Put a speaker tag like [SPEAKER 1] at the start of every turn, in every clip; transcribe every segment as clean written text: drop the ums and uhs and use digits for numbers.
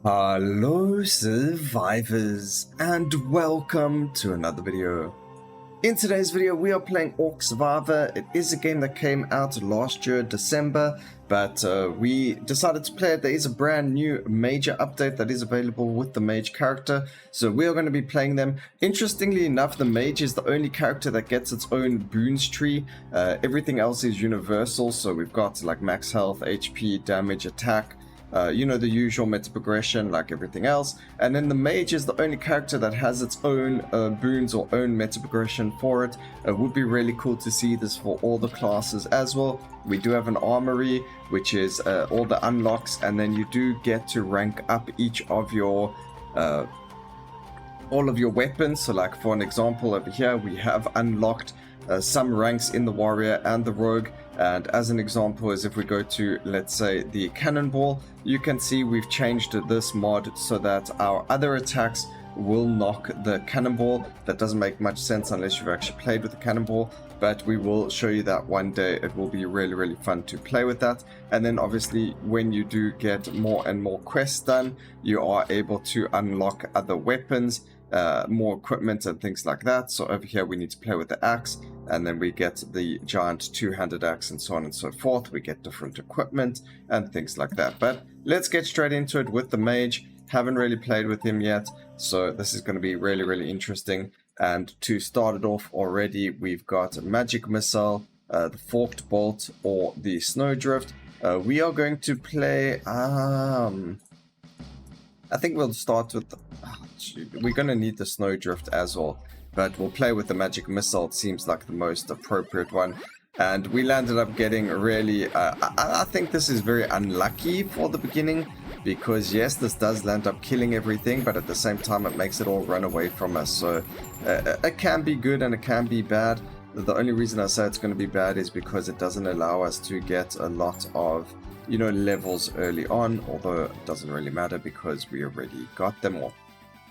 [SPEAKER 1] Hello survivors and welcome to another video. In today's video we are playing Orc Survivor. It is a game that came out last year December, but we decided to play it. There is a brand new major update that is available with the Mage character, so we are going to be playing them. Interestingly enough, the Mage is the only character that gets its own boons tree. Everything else is universal, so we've got like max health, HP, damage, attack, the usual meta progression like everything else. And then the Mage is the only character that has its own boons or own meta progression for it. It would be really cool to see this for all the classes as well. We do have an armory, which is all the unlocks, and then you do get to rank up each of your all of your weapons. So like for an example over here, we have unlocked some ranks in the warrior and the rogue. And as an example is if we go to, let's say, the cannonball, you can see we've changed this mod so that our other attacks will knock the cannonball. That doesn't make much sense unless you've actually played with the cannonball, but we will show you that one day. It will be really fun to play with that. And then obviously when you do get more and more quests done, you are able to unlock other weapons, more equipment and things like that. So over here we need to play with the axe, and then we get the giant two-handed axe and so on and so forth. We get different equipment and things like that. But let's get straight into it with the Mage. Haven't really played with him yet, so this is going to be really interesting. And to start it off already, we've got a magic missile, the forked bolt, or the snowdrift. We are going to play I think we'll start with we're going to need the snowdrift as well, but we'll play with the magic missile. It seems like the most appropriate one. And we landed up getting really I think this is very unlucky for the beginning, because yes, this does land up killing everything, but at the same time it makes it all run away from us. So it can be good and it can be bad. The only reason I say it's going to be bad is because it doesn't allow us to get a lot of levels early on, although it doesn't really matter because we already got them all.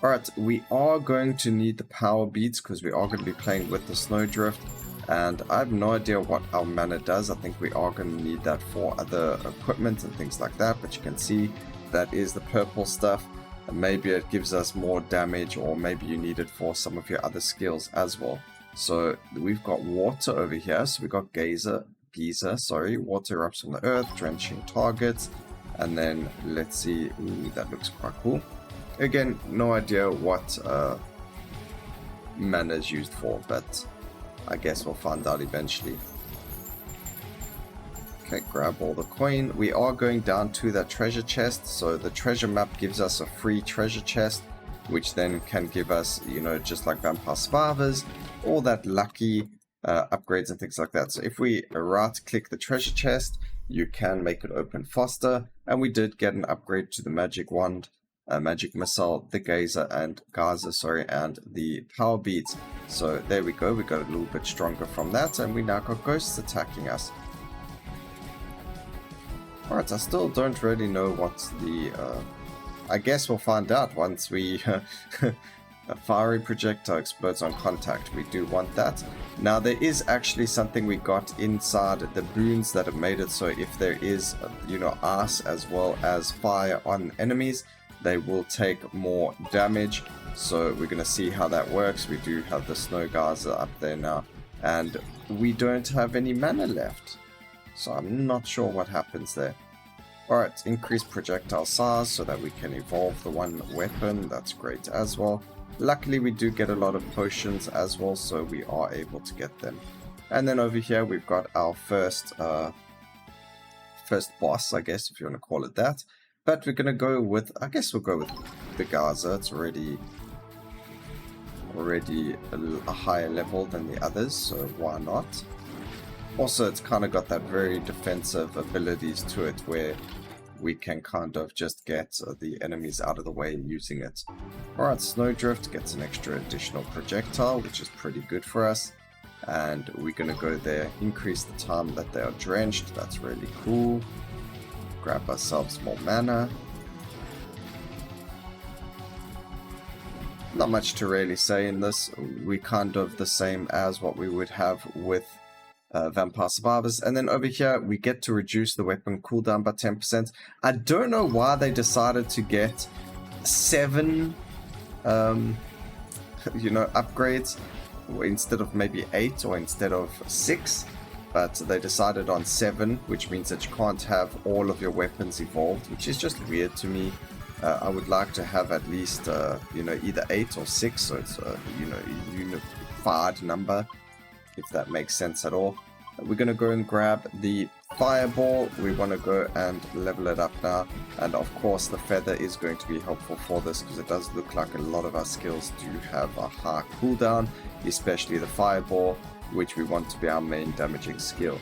[SPEAKER 1] Alright, we are going to need the power beads because we are going to be playing with the snowdrift, and I have no idea what our mana does. I think we are going to need that for other equipment and things like that, but you can see that is the purple stuff. And maybe it gives us more damage, or maybe you need it for some of your other skills as well. So we've got water over here, so we've got geyser, water erupts from the earth, drenching targets. And then let's see, ooh, that looks quite cool. Again, no idea what mana is used for, but I guess we'll find out eventually. Okay, grab all the coin. We are going down to that treasure chest, so the treasure map gives us a free treasure chest, which then can give us, just like Vampire Survivors, all that lucky upgrades and things like that. So if we right click the treasure chest, you can make it open faster, and we did get an upgrade to the magic wand, magic missile, the geyser and and the power beads. So there we go, we got a little bit stronger from that, and we now got ghosts attacking us. Alright, I still don't really know what's the I guess we'll find out once we a fiery projectile explodes on contact. We do want that. Now there is actually something we got inside the boons that have made it so if there is ice as well as fire on enemies, they will take more damage. So we're going to see how that works. We do have the snow geyser up there now, and we don't have any mana left, so I'm not sure what happens there. Alright, increase projectile size so that we can evolve the one weapon. That's great as well. Luckily we do get a lot of potions as well, so we are able to get them. And then over here we've got our first boss, I guess, if you want to call it that. But we're going to go with, I guess we'll go with the geyser. It's already a higher level than the others, so why not? Also, it's kind of got that very defensive abilities to it where we can kind of just get the enemies out of the way using it. Alright, snowdrift gets an extra additional projectile, which is pretty good for us. And we're going to go there, increase the time that they are drenched. That's really cool. Grab ourselves more mana. Not much to really say in this. We kind of the same as what we would have with Vampire Survivors. And then over here, we get to reduce the weapon cooldown by 10%. I don't know why they decided to get 7 you know, upgrades instead of maybe 8 or instead of 6, but they decided on 7, which means that you can't have all of your weapons evolved, which is just weird to me. I would like to have at least you know, either 8 or 6, so it's you know, a unified number, if that makes sense at all. We're going to go and grab the fireball. We want to go and level it up now, and of course the feather is going to be helpful for this, because it does look like a lot of our skills do have a high cooldown, especially the fireball, which we want to be our main damaging skill.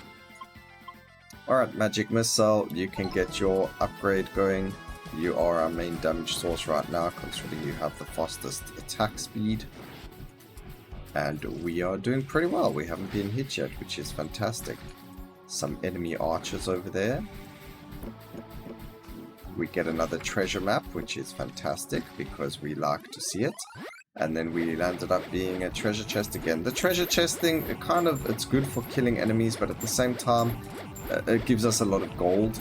[SPEAKER 1] Alright, magic missile, you can get your upgrade going. You are our main damage source right now, considering you have the fastest attack speed. And we are doing pretty well. We haven't been hit yet, which is fantastic. Some enemy archers over there. We get another treasure map, which is fantastic because we like to see it. And then we landed up being a treasure chest again. The treasure chest thing, it's good for killing enemies, but at the same time, it gives us a lot of gold,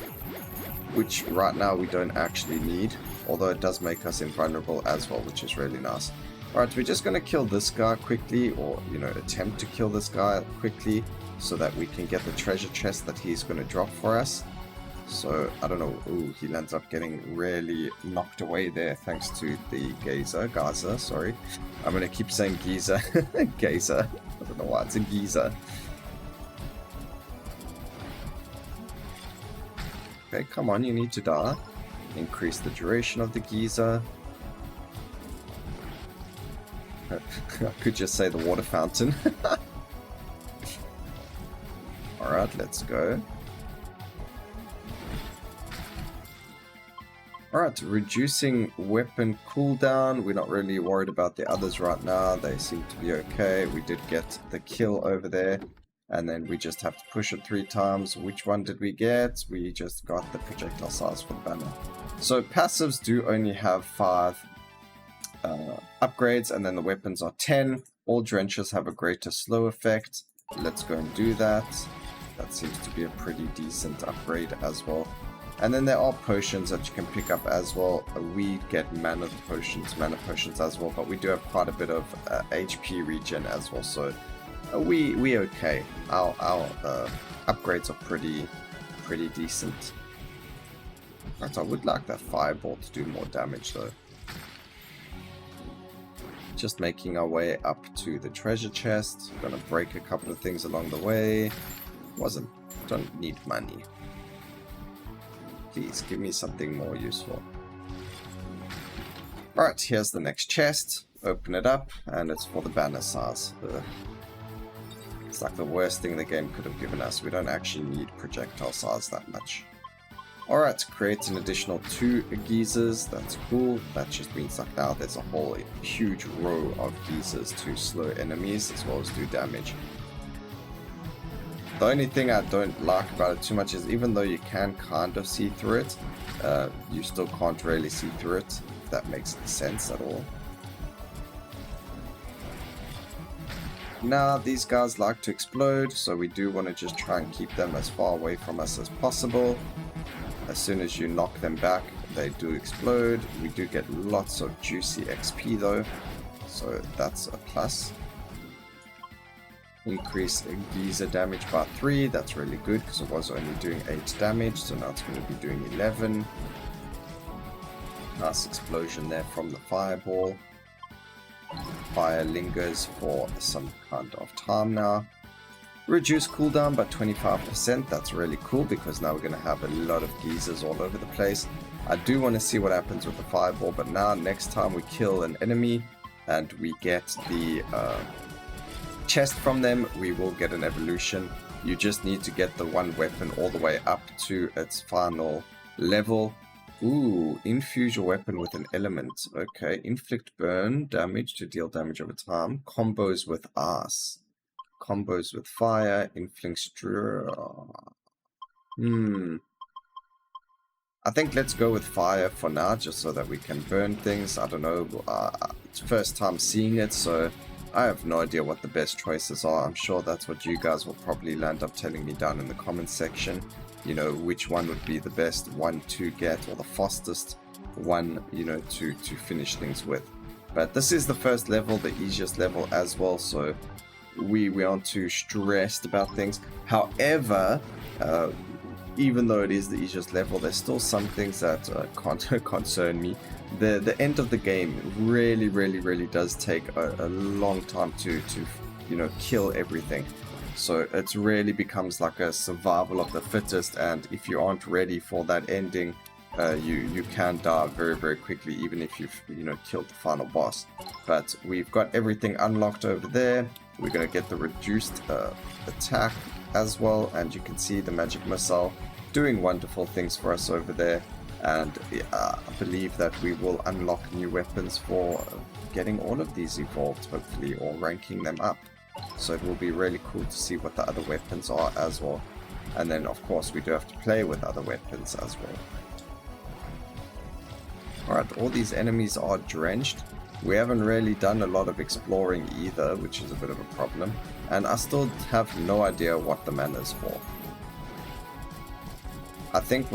[SPEAKER 1] which right now we don't actually need, although it does make us invulnerable as well, which is really nice. Alright, we're just going to kill this guy quickly, or, you know, attempt to kill this guy quickly, so that we can get the treasure chest that he's going to drop for us. So, I don't know, ooh, he ends up getting really knocked away there, thanks to the Gazer, sorry. I'm going to keep saying Geezer, Gazer, I don't know why, it's a Geezer. Okay, come on, you need to die. Increase the duration of the Geezer. I could just say the water fountain. Alright, let's go. Alright, reducing weapon cooldown. We're not really worried about the others right now. They seem to be okay. We did get the kill over there. And then we just have to push it 3 times. Which one did we get? We just got the projectile size for the banner. So passives do only have 5 upgrades, and then the weapons are 10. All drenches have a greater slow effect. Let's go and do that. That seems to be a pretty decent upgrade as well. And then there are potions that you can pick up as well. We get mana potions as well, but we do have quite a bit of HP regen as well, so we okay. Our upgrades are pretty decent. Right, I would like that fireball to do more damage though. Just making our way up to the treasure chest. Gonna break a couple of things along the way. Don't need money. Please give me something more useful. Alright, here's the next chest. Open it up, and it's for the banner size. Ugh. It's like the worst thing the game could have given us. We don't actually need projectile size that much. Alright, create an additional 2 geezers. That's cool. That just means like now there's a whole huge row of geezers to slow enemies as well as do damage. The only thing I don't like about it too much is even though you can kind of see through it, you still can't really see through it, if that makes sense at all. Now, these guys like to explode, so we do want to just try and keep them as far away from us as possible. As soon as you knock them back, they do explode. We do get lots of juicy XP though, so that's a plus. Increase geezer damage by 3, that's really good because it was only doing 8 damage, so now it's going to be doing 11. Nice explosion there from the fireball. Fire lingers for some kind of time now. Reduce cooldown by 25%, that's really cool because now we're going to have a lot of geezers all over the place. I do want to see what happens with the fireball, but now next time we kill an enemy and we get the chest from them, we will get an evolution. You just need to get the one weapon all the way up to its final level. Ooh, infuse your weapon with an element. Okay, inflict burn damage to deal damage over time. Combos with ice. Combos with fire. Inflicts I think let's go with fire for now, just so that we can burn things. I don't know, it's first time seeing it, so I have no idea what the best choices are. I'm sure that's what you guys will probably land up telling me down in the comments section. You know, which one would be the best one to get or the fastest one, you know, to finish things with. But this is the first level, the easiest level as well, so we aren't too stressed about things. However, even though it is the easiest level, there's still some things that concern me. The end of the game really does take a long time to you know, kill everything. So it really becomes like a survival of the fittest, and if you aren't ready for that ending, you can die very quickly, even if you've, you know, killed the final boss. But we've got everything unlocked over there. We're going to get the reduced attack as well, and you can see the magic missile doing wonderful things for us over there. And I believe that we will unlock new weapons for getting all of these evolved, hopefully, or ranking them up. So it will be really cool to see what the other weapons are as well. And then, of course, we do have to play with other weapons as well. Alright, all these enemies are drenched. We haven't really done a lot of exploring either, which is a bit of a problem. And I still have no idea what the mana is for. I think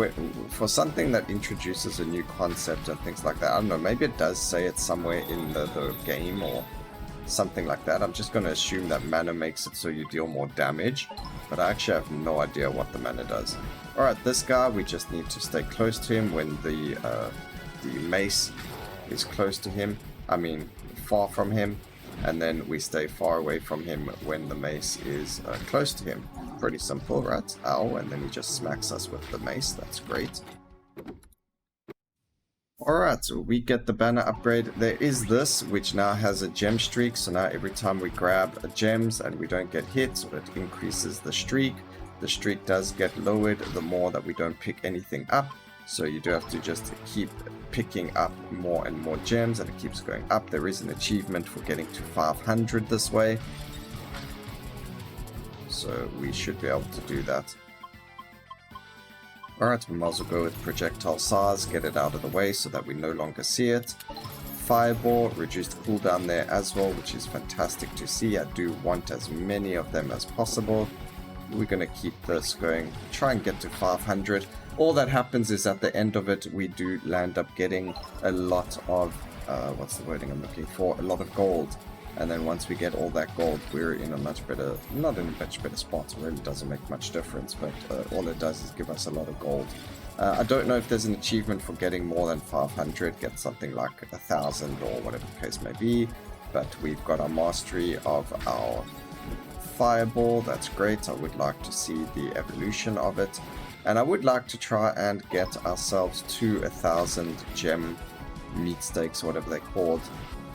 [SPEAKER 1] for something that introduces a new concept and things like that, I don't know, maybe it does say it somewhere in the game or something like that. I'm just going to assume that mana makes it so you deal more damage, but I actually have no idea what the mana does. Alright, this guy, we just need to stay close to him when the mace is close to him. I mean, far from him, and then we stay far away from him when the mace is close to him. Pretty simple, right? Ow, and then he just smacks us with the mace. That's great. Alright, so we get the banner upgrade. There is this, which now has a gem streak, so now every time we grab gems and we don't get hit, so it increases the streak. The streak does get lowered the more that we don't pick anything up, so you do have to just keep picking up more and more gems, and it keeps going up. There is an achievement for getting to 500 this way, so we should be able to do that. Alright, we might as well go with projectile size, get it out of the way so that we no longer see it. Fireball, reduced cooldown there as well, which is fantastic to see. I do want as many of them as possible. We're going to keep this going, try and get to 500. All that happens is at the end of it, we do land up getting a lot of, what's the wording I'm looking for? A lot of gold. And then once we get all that gold, we're in a much better, not in a much better spot. It really doesn't make much difference, but all it does is give us a lot of gold. I don't know if there's an achievement for getting more than 500, get something like 1,000 or whatever the case may be. But we've got our mastery of our fireball. That's great. I would like to see the evolution of it. And I would like to try and get ourselves to 1,000 gem meat steaks, whatever they're called,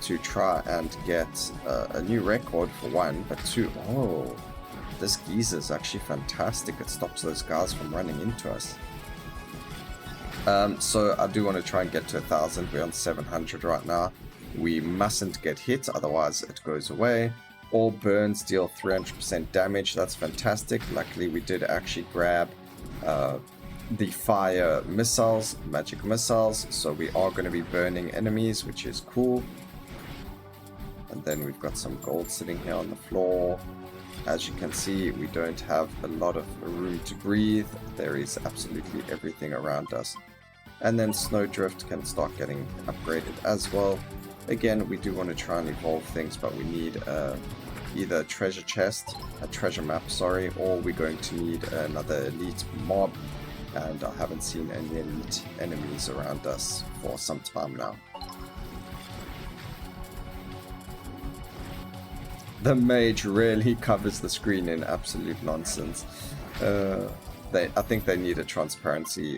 [SPEAKER 1] to try and get a new record for one, but two, oh, this geezer is actually fantastic. It stops those guys from running into us. So I do want to try and get to 1,000. We're on 700 right now. We mustn't get hit, otherwise it goes away. All burns deal 300% damage. That's fantastic. Luckily we did actually grab the fire missiles, magic missiles, so we are going to be burning enemies, which is cool. And then we've got some gold sitting here on the floor. As you can see, we don't have a lot of room to breathe. There is absolutely everything around us. And then Snowdrift can start getting upgraded as well. Again, we do want to try and evolve things, but we need either a treasure chest, a treasure map, sorry, or we're going to need another elite mob. And I haven't seen any elite enemies around us for some time now. The mage really covers the screen in absolute nonsense. I think they need a transparency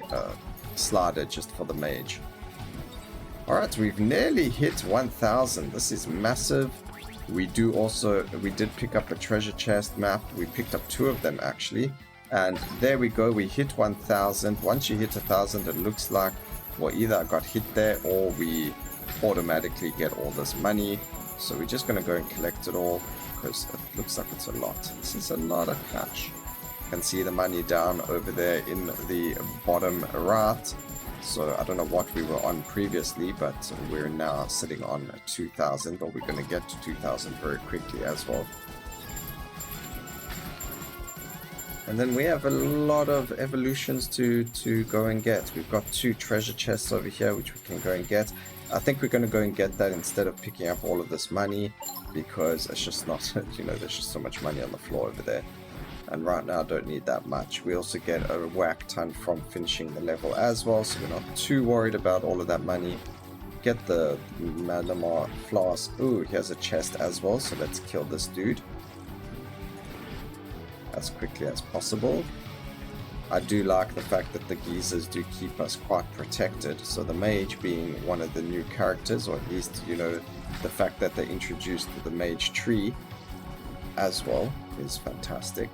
[SPEAKER 1] slider just for the mage. Alright, we've nearly hit 1,000. This is massive. We did pick up a treasure chest map. We picked up 2 of them actually. And there we go, we hit 1,000. Once you hit 1,000, it looks like, well, either I got hit there or we automatically get all this money. So we're just going to go and collect it all, because it looks like it's a lot. This is a lot of cash. You can see the money down over there in the bottom right. So I don't know what we were on previously, but we're now sitting on 2,000, or we're going to get to 2,000 very quickly as well. And then we have a lot of evolutions to go and get. We've got 2 treasure chests over here, which we can go and get. I think we're going to go and get that instead of picking up all of this money, because it's just not, you know, there's just so much money on the floor over there. And right now I don't need that much. We also get a whack ton from finishing the level as well, so we're not too worried about all of that money. Get the Malamar flask. Ooh, here's a chest as well, so let's kill this dude as quickly as possible. I do like the fact that the geezers do keep us quite protected. So the mage being one of the new characters, or at least, you know, the fact that they introduced the mage tree as well is fantastic.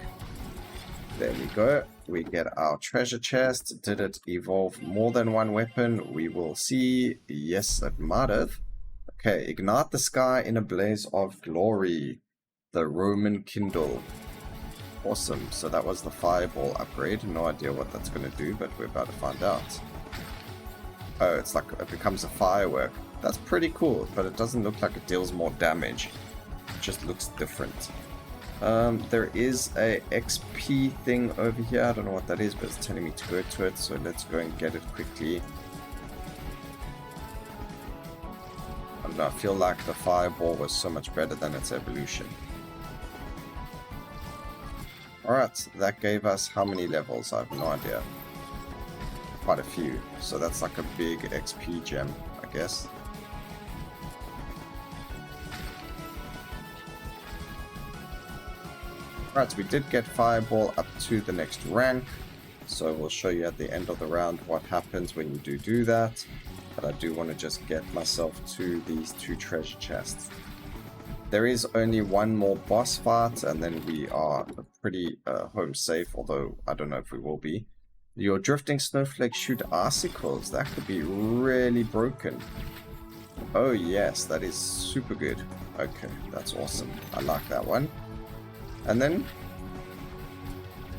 [SPEAKER 1] There we go. We get our treasure chest. Did it evolve more than one weapon? We will see. Yes, it might have. Okay, ignite the sky in a blaze of glory. The Roman Kindle. Awesome. So that was the fireball upgrade. No idea what that's going to do, but we're about to find out. Oh, it's like it becomes a firework. That's pretty cool, but it doesn't look like it deals more damage. It just looks different. There is a XP thing over here. I don't know what that is, but it's telling me to go to it, so let's go and get it quickly. I don't know, I feel like the fireball was so much better than its evolution. Alright, that gave us how many levels? I have no idea. Quite a few. So that's like a big XP gem, I guess. Right, we did get Fireball up to the next rank. So we'll show you at the end of the round what happens when you do that. But I do want to just get myself to these 2 treasure chests. There is only one more boss fight, and then we are pretty home safe, although I don't know if we will be. Your drifting snowflakes shoot icicles. That could be really broken. Oh yes, that is super good. Okay, that's awesome. I like that one. And then...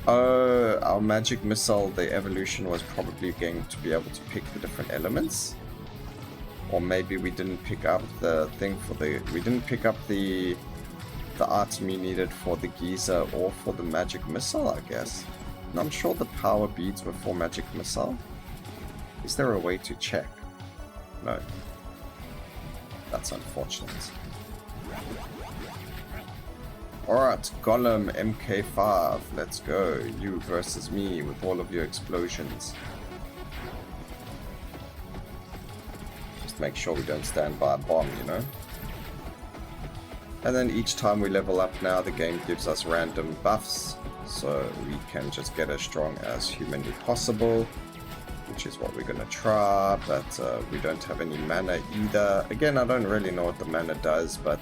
[SPEAKER 1] our magic missile, the evolution was probably going to be able to pick the different elements. Or maybe we didn't pick up the thing for the... We didn't pick up the item you needed for the geyser or for the magic missile, I guess. And I'm sure the power beads were for magic missile. Is there a way to check? No. That's unfortunate. Alright, Golem MK5. Let's go. You versus me with all of your explosions. Make sure we don't stand by a bomb, you know. And then each time we level up now, the game gives us random buffs, so we can just get as strong as humanly possible, which is what we're going to try, but we don't have any mana either. Again, I don't really know what the mana does, but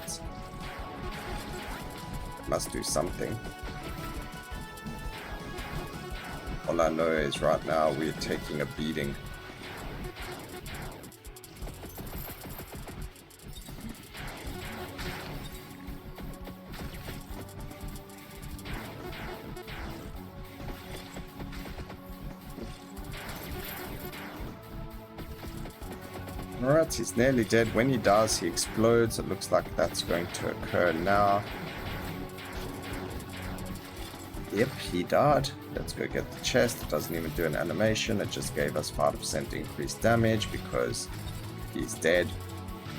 [SPEAKER 1] it must do something. All I know is right now we're taking a beating. Alright, he's nearly dead. When he dies, he explodes. It looks like that's going to occur now. Yep, he died. Let's go get the chest. It doesn't even do an animation. It just gave us 5% increased damage because he's dead.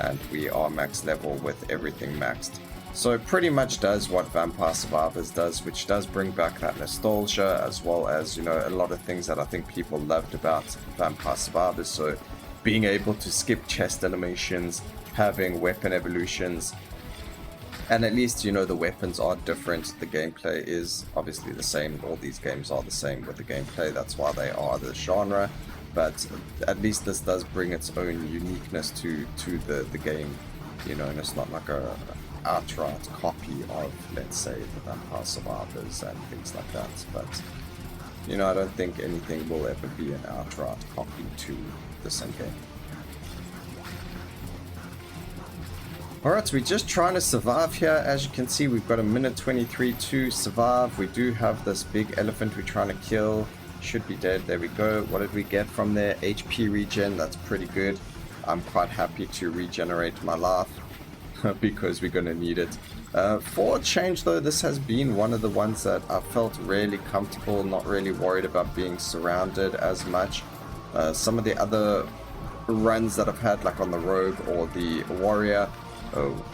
[SPEAKER 1] And we are max level with everything maxed. So it pretty much does what Vampire Survivors does, which does bring back that nostalgia, as well as, you know, a lot of things that I think people loved about Vampire Survivors. So being able to skip chest animations, having weapon evolutions, and at least, you know, the weapons are different. The gameplay is obviously the same. All these games are the same with the gameplay. That's why they are the genre. But at least this does bring its own uniqueness to the game, you know, and it's not like a outright copy of, let's say, the Vampire Survivors and things like that. But, you know, I don't think anything will ever be an outright copy to the same game. Alright, so we're just trying to survive here. As you can see, we've got a minute 23 to survive. We do have this big elephant we're trying to kill. Should be dead. There we go. What did we get from there? HP regen. That's pretty good. I'm quite happy to regenerate my life. because we're going to need it. For a change though, this has been one of the ones that I felt really comfortable, not really worried about being surrounded as much. Some of the other runs that I've had, like on the Rogue or the Warrior, oh,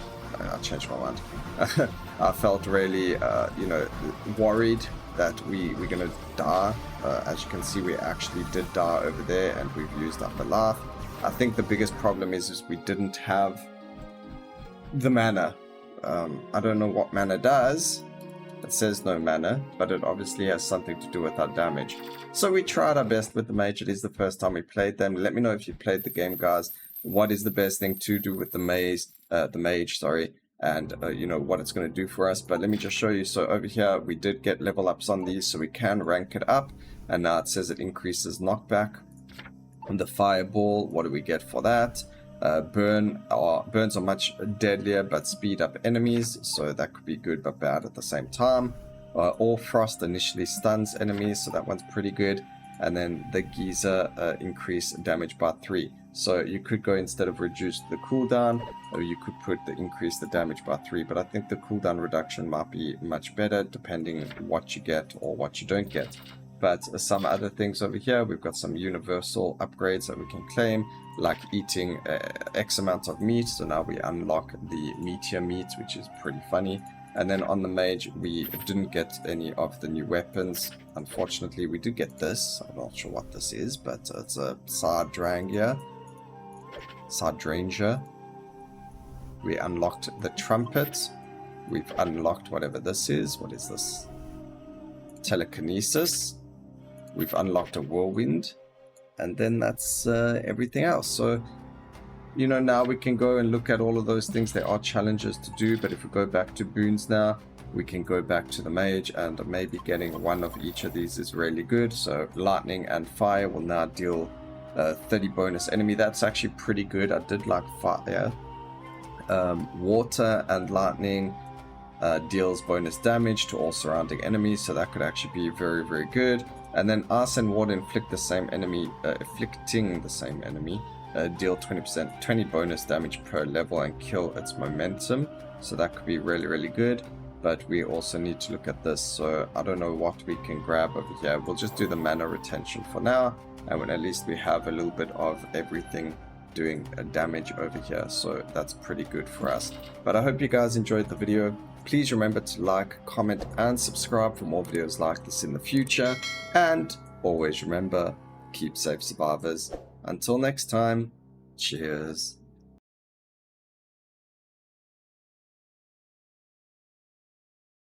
[SPEAKER 1] I changed my mind. I felt really, worried that we're going to die. As you can see, we actually did die over there, and we've used up a life. I think the biggest problem is we didn't have the mana. I don't know what mana does. It says no mana, but it obviously has something to do with our damage. So we tried our best with the Mage. It is the first time we played them. Let me know if you played the game, guys. What is the best thing to do with the Mage, and what it's going to do for us. But let me just show you. So over here, we did get level ups on these, so we can rank it up. And now it says it increases knockback. And the Fireball, what do we get for that? Burns are much deadlier but speed up enemies, so that could be good but bad at the same time. All Frost initially stuns enemies, so that one's pretty good. And then the Geyser increase damage by 3. So you could go, instead of reduce the cooldown, or you could put the increase the damage by 3. But I think the cooldown reduction might be much better depending what you get or what you don't get. But some other things over here, we've got some universal upgrades that we can claim, like eating X amount of meat. So now we unlock the meteor meat, which is pretty funny. And then on the Mage, we didn't get any of the new weapons. Unfortunately, we did get this. I'm not sure what this is, but it's a Sardranger. We unlocked the trumpet. We've unlocked whatever this is. What is this? Telekinesis. We've unlocked a whirlwind. And then that's everything else. So, now we can go and look at all of those things. There are challenges to do, but if we go back to boons now, we can go back to the Mage, and maybe getting one of each of these is really good. So lightning and fire will now deal 30 bonus enemy. That's actually pretty good. I did like fire. Water and lightning deals bonus damage to all surrounding enemies, so that could actually be very, very good. And then ice and water inflicting the same enemy, deal 20 bonus damage per level and kill its momentum. So that could be really, really good. But we also need to look at this. So I don't know what we can grab over here. We'll just do the mana retention for now. And when at least we have a little bit of everything doing damage over here. So that's pretty good for us. But I hope you guys enjoyed the video. Please remember to like, comment, and subscribe for more videos like this in the future. And always remember, keep safe, survivors. Until next time, cheers.